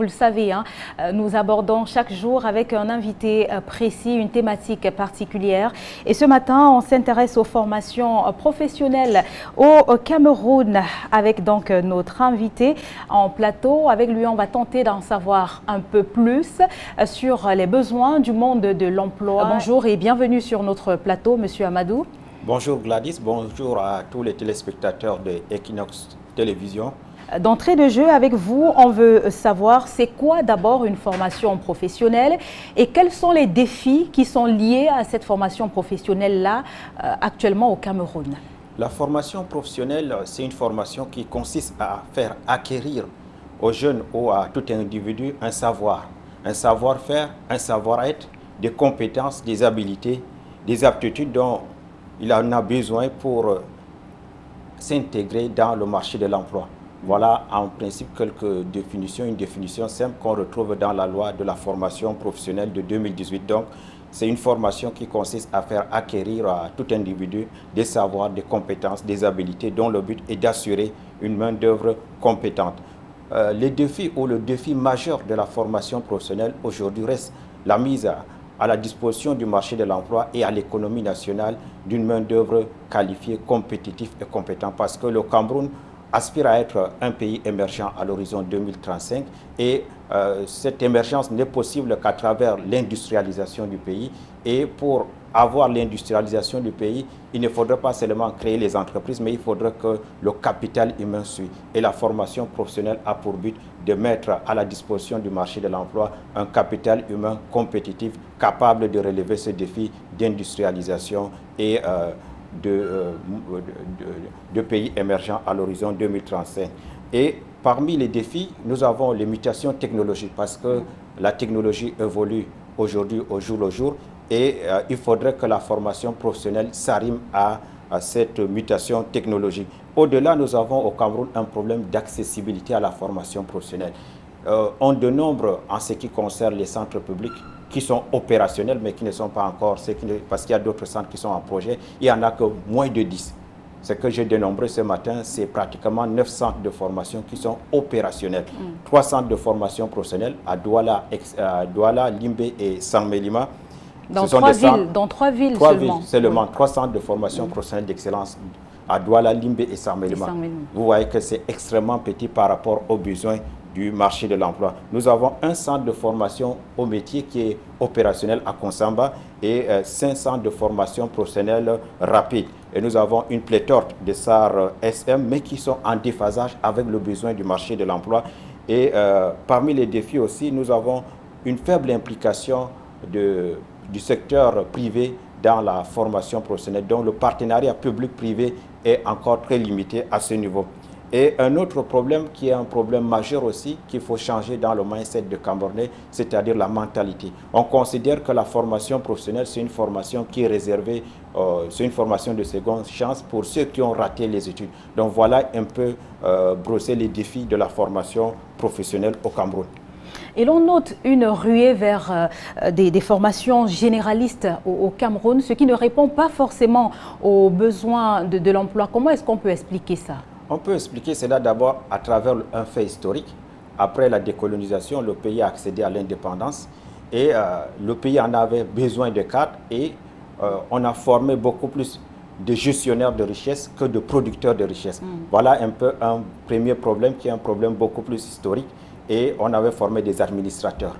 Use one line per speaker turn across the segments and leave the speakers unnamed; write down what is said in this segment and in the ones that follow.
Vous le savez, hein, nous abordons chaque jour avec un invité précis, une thématique particulière. Et ce matin, on s'intéresse aux formations professionnelles au Cameroun avec donc notre invité en plateau. Avec lui, on va tenter d'en savoir un peu plus sur les besoins du monde de l'emploi. Bonjour et bienvenue sur notre plateau, Monsieur Amadou.
Bonjour Gladys, bonjour à tous les téléspectateurs de Equinox Télévision.
D'entrée de jeu avec vous, on veut savoir c'est quoi d'abord une formation professionnelle et quels sont les défis qui sont liés à cette formation professionnelle-là actuellement au Cameroun.
La formation professionnelle, c'est une formation qui consiste à faire acquérir aux jeunes ou à tout individu un savoir, un savoir-faire, un savoir-être, des compétences, des habilités, des aptitudes dont il en a besoin pour s'intégrer dans le marché de l'emploi. Voilà en principe quelques définitions, une définition simple qu'on retrouve dans la loi de la formation professionnelle de 2018. Donc, c'est une formation qui consiste à faire acquérir à tout individu des savoirs, des compétences, des habilités dont le but est d'assurer une main-d'œuvre compétente. Les défis ou le défi majeur de la formation professionnelle aujourd'hui reste la mise à la disposition du marché de l'emploi et à l'économie nationale d'une main-d'œuvre qualifiée, compétitive et compétente. Parce que le Cameroun aspire à être un pays émergent à l'horizon 2035 et cette émergence n'est possible qu'à travers l'industrialisation du pays. Et pour avoir l'industrialisation du pays, il ne faudrait pas seulement créer les entreprises, mais il faudrait que le capital humain suive. Et la formation professionnelle a pour but de mettre à la disposition du marché de l'emploi un capital humain compétitif capable de relever ce défi d'industrialisation et de pays émergents à l'horizon 2035. Et parmi les défis, nous avons les mutations technologiques parce que la technologie évolue aujourd'hui au jour le jour et il faudrait que la formation professionnelle s'arrime à cette mutation technologique. Au-delà, nous avons au Cameroun un problème d'accessibilité à la formation professionnelle. On dénombre en ce qui concerne les centres publics qui sont opérationnels mais qui ne sont pas encore, parce qu'il y a d'autres centres qui sont en projet, il n'y en a que moins de 10. Ce que j'ai dénombré ce matin, c'est pratiquement 9 centres de formation qui sont opérationnels. 3 centres de formation professionnelle à Douala, Limbé et Saint-Mélima.
Dans 3 villes
seulement. 3 centres de formation professionnelle d'excellence à Douala, Limbé et Saint-Mélima. Vous voyez que c'est extrêmement petit par rapport aux besoins du marché de l'emploi. Nous avons un centre de formation au métier qui est opérationnel à Konsamba et 5 centres de formation professionnelle rapide. Et nous avons une pléthore de SAR SM, mais qui sont en déphasage avec le besoin du marché de l'emploi. Et parmi les défis aussi, nous avons une faible implication du secteur privé dans la formation professionnelle, dont le partenariat public-privé est encore très limité à ce niveau. Et un autre problème qui est un problème majeur aussi, qu'il faut changer dans le mindset de Camerounais, c'est-à-dire la mentalité. On considère que la formation professionnelle, c'est une formation qui est réservée, c'est une formation de seconde chance pour ceux qui ont raté les études. Donc voilà un peu brosser les défis de la formation professionnelle au Cameroun.
Et l'on note une ruée vers des formations généralistes au Cameroun, ce qui ne répond pas forcément aux besoins de l'emploi. Comment est-ce qu'on peut expliquer ça ?
On peut expliquer cela d'abord à travers un fait historique. Après la décolonisation, le pays a accédé à l'indépendance et le pays en avait besoin de cadres et on a formé beaucoup plus de gestionnaires de richesse que de producteurs de richesse. Voilà un peu un premier problème qui est un problème beaucoup plus historique et on avait formé des administrateurs.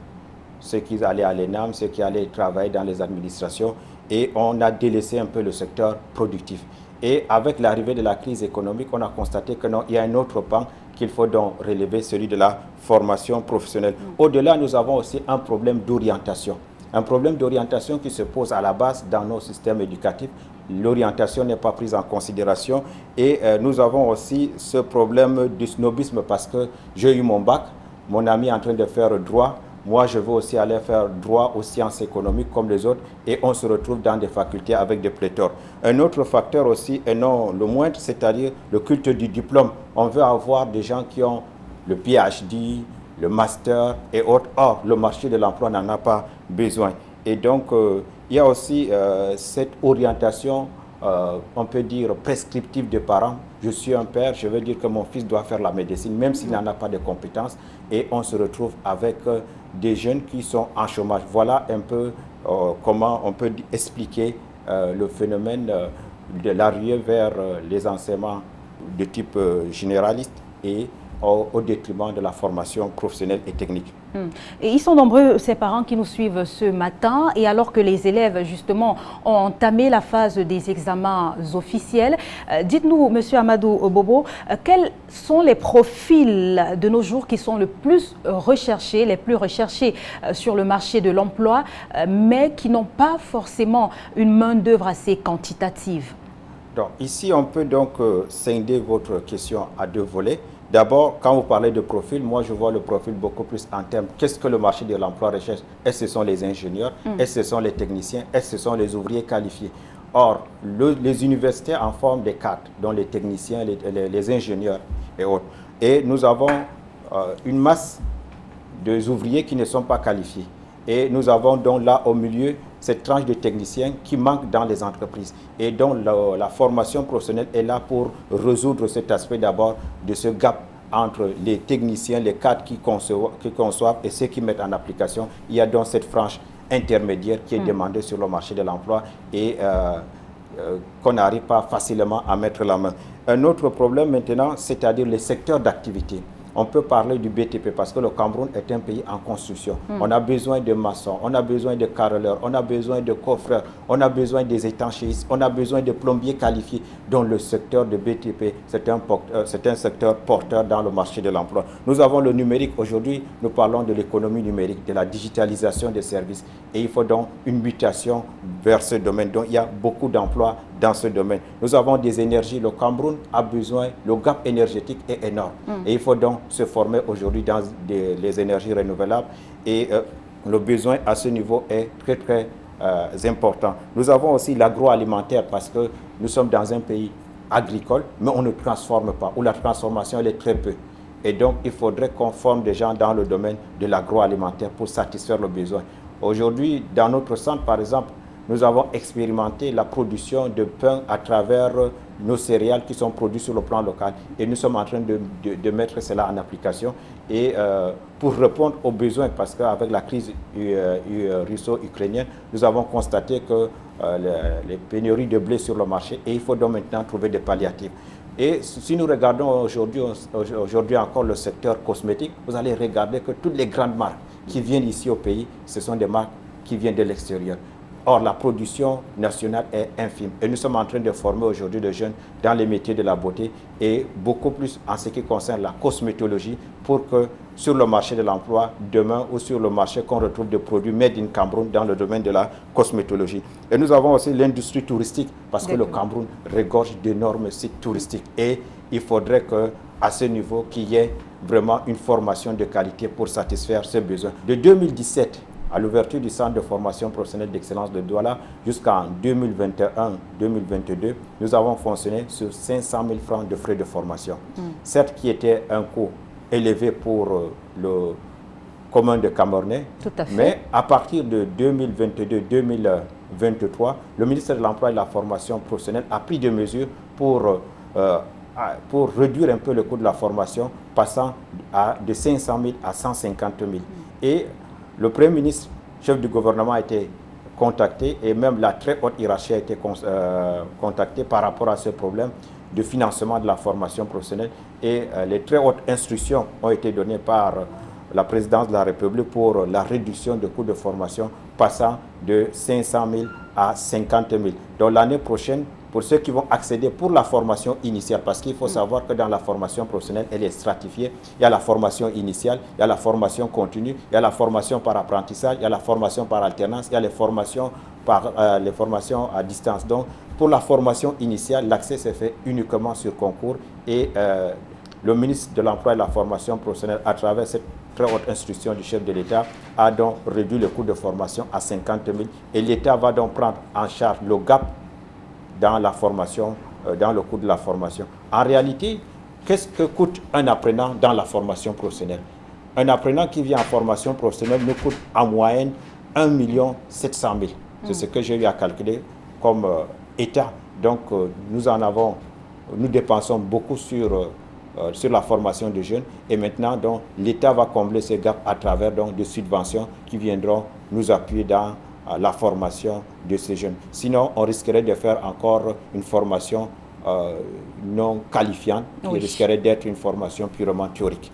Ceux qui allaient à l'ENAM, ceux qui allaient travailler dans les administrations et on a délaissé un peu le secteur productif. Et avec l'arrivée de la crise économique, on a constaté que non, il y a un autre pan qu'il faut donc relever, celui de la formation professionnelle. Au-delà, nous avons aussi un problème d'orientation. Un problème d'orientation qui se pose à la base dans nos systèmes éducatifs. L'orientation n'est pas prise en considération. Et nous avons aussi ce problème du snobisme parce que j'ai eu mon bac, mon ami est en train de faire droit. Moi, je veux aussi aller faire droit aux sciences économiques comme les autres et on se retrouve dans des facultés avec des pléthores. Un autre facteur aussi, et non le moindre, c'est-à-dire le culte du diplôme. On veut avoir des gens qui ont le PhD, le master et autres. Or, le marché de l'emploi n'en a pas besoin. Et donc, il y a aussi cette orientation on peut dire, prescriptive des parents. Je suis un père, je veux dire que mon fils doit faire la médecine, même s'il n'en a pas de compétences. Et on se retrouve avec des jeunes qui sont en chômage. Voilà un peu comment on peut expliquer le phénomène de l'arrivée vers les enseignements de type généraliste et au détriment de la formation professionnelle et technique.
Et ils sont nombreux, ces parents qui nous suivent ce matin, et alors que les élèves, justement, ont entamé la phase des examens officiels, dites-nous, Monsieur Amadou Bobo, quels sont les profils de nos jours qui sont les plus recherchés sur le marché de l'emploi, mais qui n'ont pas forcément une main-d'œuvre assez quantitative?
Donc, ici, on peut donc scinder votre question à deux volets. D'abord, quand vous parlez de profil, moi je vois le profil beaucoup plus en termes, qu'est-ce que le marché de l'emploi recherche? Est-ce que ce sont les ingénieurs? Est-ce que ce sont les techniciens? Est-ce que ce sont les ouvriers qualifiés? Or, les universités en forment des cadres, dont les techniciens, les ingénieurs et autres. Et nous avons une masse d'ouvriers qui ne sont pas qualifiés. Et nous avons donc là au milieu cette tranche de techniciens qui manque dans les entreprises. Et donc la formation professionnelle est là pour résoudre cet aspect d'abord de ce gap entre les techniciens, les cadres qui conçoivent et ceux qui mettent en application. Il y a donc cette frange intermédiaire qui est demandée sur le marché de l'emploi et qu'on n'arrive pas facilement à mettre la main. Un autre problème maintenant, c'est-à-dire les secteurs d'activité. On peut parler du BTP parce que le Cameroun est un pays en construction. On a besoin de maçons, on a besoin de carreleurs, on a besoin de coffreurs, on a besoin des étanchéistes, on a besoin de plombiers qualifiés. Dont le secteur de BTP, c'est un secteur porteur dans le marché de l'emploi. Nous avons le numérique. Aujourd'hui, nous parlons de l'économie numérique, de la digitalisation des services. Et il faut donc une mutation vers ce domaine. Donc il y a beaucoup d'emplois dans ce domaine. Nous avons des énergies. Le Cameroun a besoin, le gap énergétique est énorme. Et il faut donc se former aujourd'hui dans les énergies renouvelables. Et le besoin à ce niveau est très, très important. Nous avons aussi l'agroalimentaire parce que nous sommes dans un pays agricole, mais on ne transforme pas, où la transformation elle est très peu. Et donc, il faudrait qu'on forme des gens dans le domaine de l'agroalimentaire pour satisfaire le besoin. Aujourd'hui, dans notre centre, par exemple, nous avons expérimenté la production de pain à travers nos céréales qui sont produites sur le plan local. Et nous sommes en train de mettre cela en application. Et pour répondre aux besoins, parce qu'avec la crise russo-ukrainienne, nous avons constaté que les pénuries de blé sur le marché, et il faut donc maintenant trouver des palliatifs. Et si nous regardons aujourd'hui encore le secteur cosmétique, vous allez regarder que toutes les grandes marques qui viennent ici au pays, ce sont des marques qui viennent de l'extérieur. Or, la production nationale est infime. Et nous sommes en train de former aujourd'hui des jeunes dans les métiers de la beauté et beaucoup plus en ce qui concerne la cosmétologie pour que sur le marché de l'emploi, demain, ou sur le marché qu'on retrouve des produits made in Cameroun dans le domaine de la cosmétologie. Et nous avons aussi l'industrie touristique parce que le Cameroun regorge d'énormes sites touristiques. Et il faudrait qu'à ce niveau, qu'il y ait vraiment une formation de qualité pour satisfaire ces besoins. De 2017 à l'ouverture du centre de formation professionnelle d'excellence de Douala jusqu'en 2021-2022, nous avons fonctionné sur 500 000 francs de frais de formation. Certes, qui était un coût élevé pour le commun de Camerounais, mais à partir de 2022-2023, le ministère de l'Emploi et de la formation professionnelle a pris des mesures pour réduire un peu le coût de la formation, passant de 500 000 à 150 000. Et le Premier ministre, chef du gouvernement, a été contacté et même la très haute hiérarchie a été contactée par rapport à ce problème de financement de la formation professionnelle. Et les très hautes instructions ont été données par la présidence de la République pour la réduction de coûts de formation passant de 500 000 à 50 000. Donc l'année prochaine, pour ceux qui vont accéder pour la formation initiale, parce qu'il faut savoir que dans la formation professionnelle, elle est stratifiée. Il y a la formation initiale, il y a la formation continue, il y a la formation par apprentissage, il y a la formation par alternance, il y a les formations à distance. Donc, pour la formation initiale, l'accès s'est fait uniquement sur concours et le ministre de l'Emploi et de la formation professionnelle, à travers cette très haute instruction du chef de l'État, a donc réduit le coût de formation à 50 000 et l'État va donc prendre en charge le gap dans la formation, dans le coût de la formation. En réalité, qu'est-ce que coûte un apprenant dans la formation professionnelle? Un apprenant qui vient en formation professionnelle nous coûte en moyenne 1 700 000. C'est ce que j'ai eu à calculer comme État, donc nous dépensons beaucoup sur la formation des jeunes et maintenant donc l'État va combler ces gaps à travers donc des subventions qui viendront nous appuyer dans la formation de ces jeunes. Sinon, on risquerait de faire encore une formation non qualifiante qui risquerait d'être une formation purement théorique.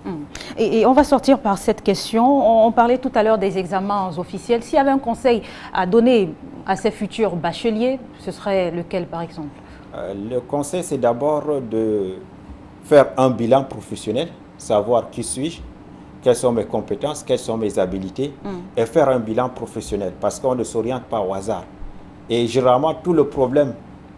Et on va sortir par cette question. On parlait tout à l'heure des examens officiels. S'il y avait un conseil à donner à ces futurs bacheliers, ce serait lequel par exemple?
Le conseil, c'est d'abord de faire un bilan professionnel, savoir qui suis-je, quelles sont mes compétences, quelles sont mes habilités, et faire un bilan professionnel parce qu'on ne s'oriente pas au hasard. Et généralement, tout le problème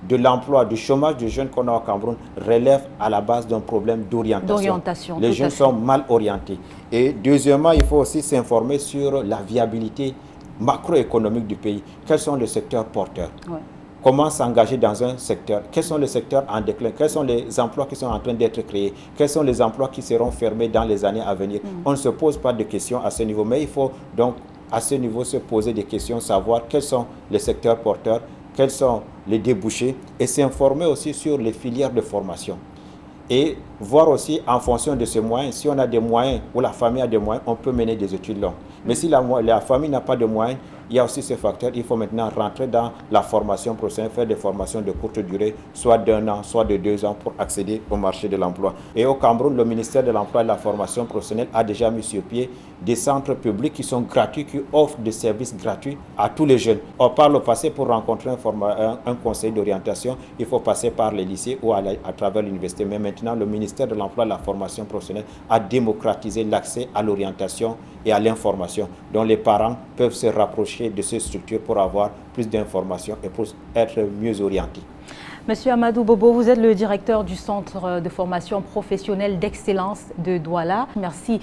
de l'emploi, du chômage des jeunes qu'on a au Cameroun relève à la base d'un problème d'orientation. Les jeunes sont mal orientés. Et deuxièmement, il faut aussi s'informer sur la viabilité macroéconomique du pays. Quels sont les secteurs porteurs? Comment s'engager dans un secteur? Quels sont les secteurs en déclin? Quels sont les emplois qui sont en train d'être créés? Quels sont les emplois qui seront fermés dans les années à venir? On ne se pose pas de questions à ce niveau, mais il faut donc à ce niveau se poser des questions, savoir quels sont les secteurs porteurs, quels sont les débouchés et s'informer aussi sur les filières de formation. Et voir aussi en fonction de ces moyens, si on a des moyens ou la famille a des moyens, on peut mener des études longues. Mais si la famille n'a pas de moyens, il y a aussi ce facteur, il faut maintenant rentrer dans la formation professionnelle, faire des formations de courte durée, soit d'1 an, soit de 2 ans pour accéder au marché de l'emploi. Et au Cameroun, le ministère de l'Emploi et de la formation professionnelle a déjà mis sur pied des centres publics qui sont gratuits, qui offrent des services gratuits à tous les jeunes. Or, par le passé, pour rencontrer un conseil d'orientation, il faut passer par les lycées ou à travers l'université. Mais maintenant, le ministère de l'Emploi et de la formation professionnelle a démocratisé l'accès à l'orientation et à l'information, dont les parents peuvent se rapprocher de ces structures pour avoir plus d'informations et pour être mieux orientés.
Monsieur Amadou Bobo, vous êtes le directeur du Centre de formation professionnelle d'excellence de Douala. Merci